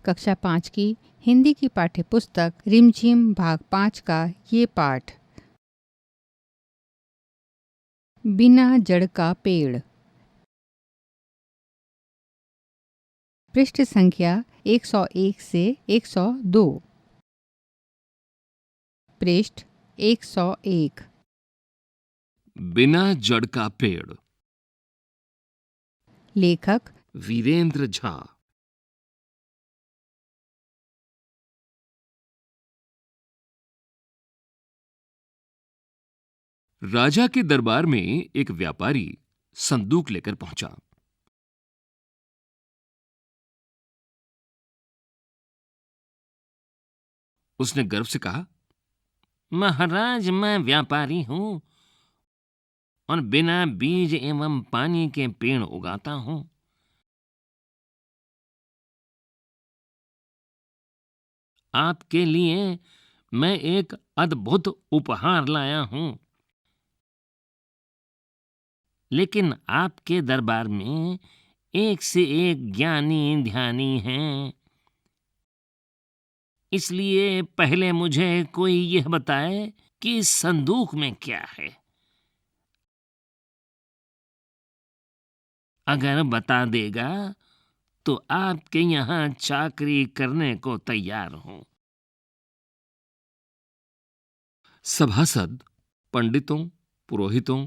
कक्षा 5 की हिंदी की पाठ्य पुस्तक रिमझिम भाग 5 का ये पाठ। बिना जड़ का पेड़। पृष्ठ संख्या 101 से 102। पृष्ठ 101। बिना जड़ का पेड़। लेखक वीरेंद्र झा। राजा के दरबार में एक व्यापारी संदूक लेकर पहुंचा। उसने गर्व से कहा, महाराज, मैं व्यापारी हूं और बिना बीज एवं पानी के पेड़ उगाता हूं। आपके लिए मैं एक अद्भुत उपहार लाया हूं। लेकिन आपके दरबार में एक से एक ज्ञानी ध्यानी हैं। इसलिए पहले मुझे कोई यह बताए कि इस संदूक में क्या है। अगर बता देगा तो आपके यहां चाकरी करने को तैयार हूं। सभासद पंडितों, पुरोहितों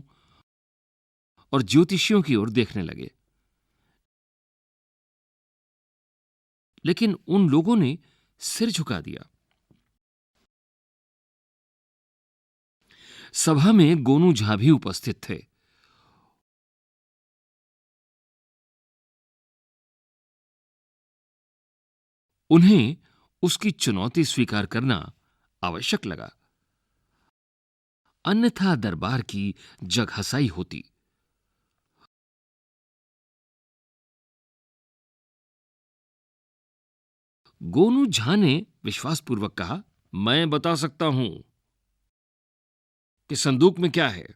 और ज्योतिषियों की ओर देखने लगे, लेकिन उन लोगों ने सिर झुका दिया। सभा में गोनू झा भी उपस्थित थे। उन्हें उसकी चुनौती स्वीकार करना आवश्यक लगा, अन्यथा दरबार की जगहसाई होती। गोनू झा ने विश्वासपूर्वक कहा, मैं बता सकता हूं कि संदूक में क्या है,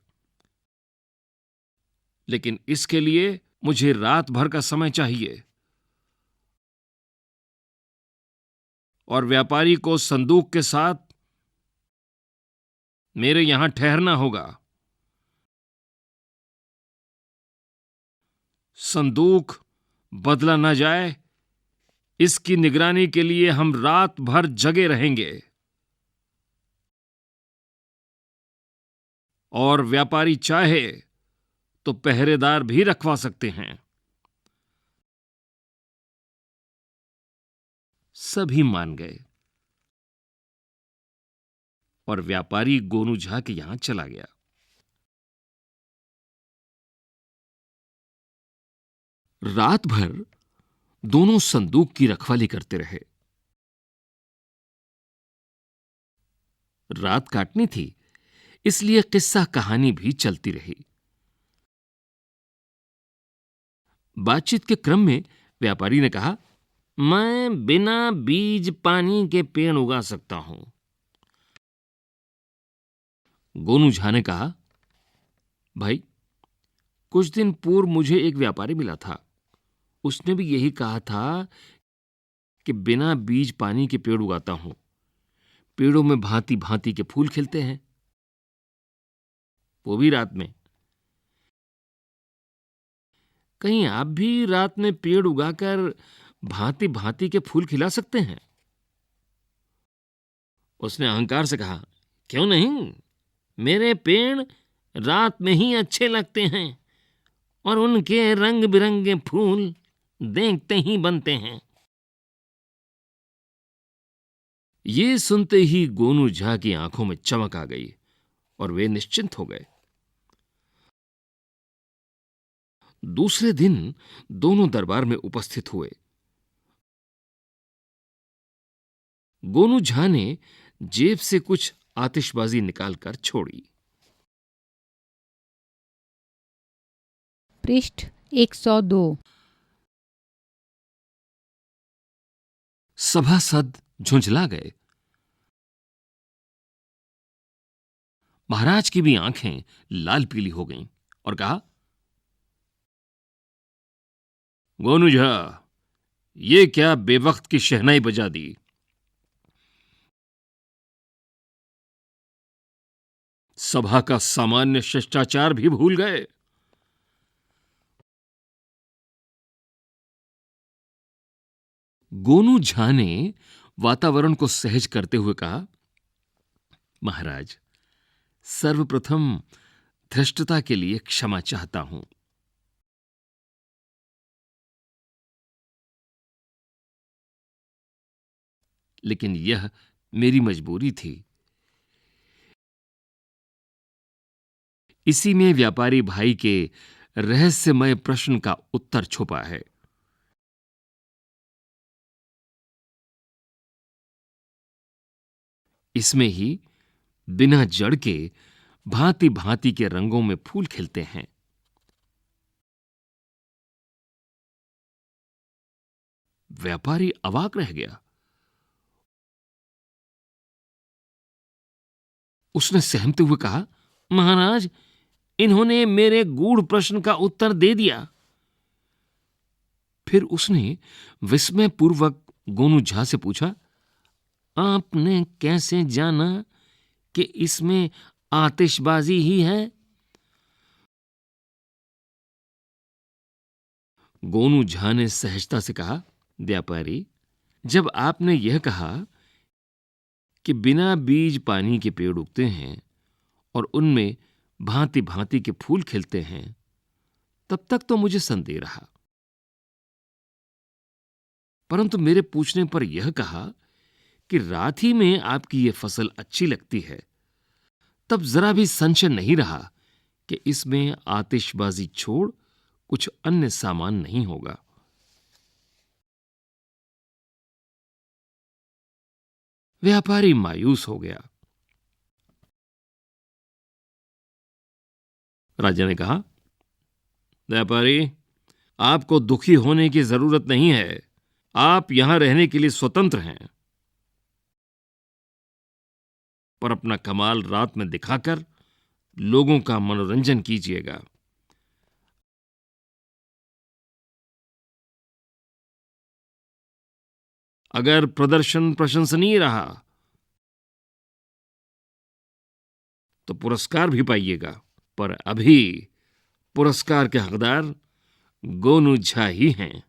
लेकिन इसके लिए मुझे रात भर का समय चाहिए और व्यापारी को संदूक के साथ मेरे यहां ठहरना होगा। संदूक बदला न जाए, इसकी निगरानी के लिए हम रात भर जगे रहेंगे और व्यापारी चाहे तो पहरेदार भी रखवा सकते हैं। सभी मान गए और व्यापारी गोनू झा के यहां चला गया। रात भर दोनों संदूक की रखवाली करते रहे। रात काटनी थी, इसलिए किस्सा कहानी भी चलती रही। बातचीत के क्रम में व्यापारी ने कहा, मैं बिना बीज पानी के पेड़ उगा सकता हूं। गोनू झा ने कहा, भाई, कुछ दिन पूर्व मुझे एक व्यापारी मिला था। उसने भी यही कहा था कि बिना बीज पानी के पेड़ उगाता हूं। पेड़ों में भांति भांति के फूल खिलते हैं, वो भी रात में। कहीं आप भी रात में पेड़ उगाकर भांति भांति के फूल खिला सकते हैं? उसने अहंकार से कहा, क्यों नहीं? मेरे पेड़ रात में ही अच्छे लगते हैं और उनके रंग बिरंगे फूल देखते ही बनते हैं। ये सुनते ही गोनू झा की आंखों में चमक आ गई और वे निश्चिंत हो गए। दूसरे दिन दोनों दरबार में उपस्थित हुए। गोनू झा ने जेब से कुछ आतिशबाजी निकालकर छोड़ी। पृष्ठ 102। सभासद झुंझला गए। महाराज की भी आंखें लाल पीली हो गईं और कहा, गोनू झा, ये क्या बेवक्त की शहनाई बजा दी। सभा का सामान्य शिष्टाचार भी भूल गए। गोनू झा ने वातावरण को सहज करते हुए कहा, महाराज, सर्वप्रथम धृष्टता के लिए क्षमा चाहता हूं। लेकिन यह मेरी मजबूरी थी। इसी में व्यापारी भाई के रहस्यमय प्रश्न का उत्तर छुपा है। इसमें ही बिना जड़ के भांति भांति के रंगों में फूल खिलते हैं। व्यापारी अवाक रह गया। उसने सहमते हुए कहा, महाराज, इन्होंने मेरे गूढ़ प्रश्न का उत्तर दे दिया। फिर उसने विस्मयपूर्वक गोनू झा से पूछा, आपने कैसे जाना कि इसमें आतिशबाजी ही है? गोनू झा ने सहजता से कहा, व्यापारी, जब आपने यह कहा कि बिना बीज पानी के पेड़ उगते हैं और उनमें भांति भांति के फूल खिलते हैं, तब तक तो मुझे संदेह रहा। परंतु मेरे पूछने पर यह कहा कि रात ही में आपकी यह फसल अच्छी लगती है, तब जरा भी संशय नहीं रहा कि इसमें आतिशबाजी छोड़ कुछ अन्य सामान नहीं होगा। व्यापारी मायूस हो गया। राजा ने कहा, व्यापारी, आपको दुखी होने की जरूरत नहीं है। आप यहां रहने के लिए स्वतंत्र हैं, पर अपना कमाल रात में दिखाकर लोगों का मनोरंजन कीजिएगा। अगर प्रदर्शन प्रशंसनीय रहा तो पुरस्कार भी पाइएगा, पर अभी पुरस्कार के हकदार गोनू झा ही हैं।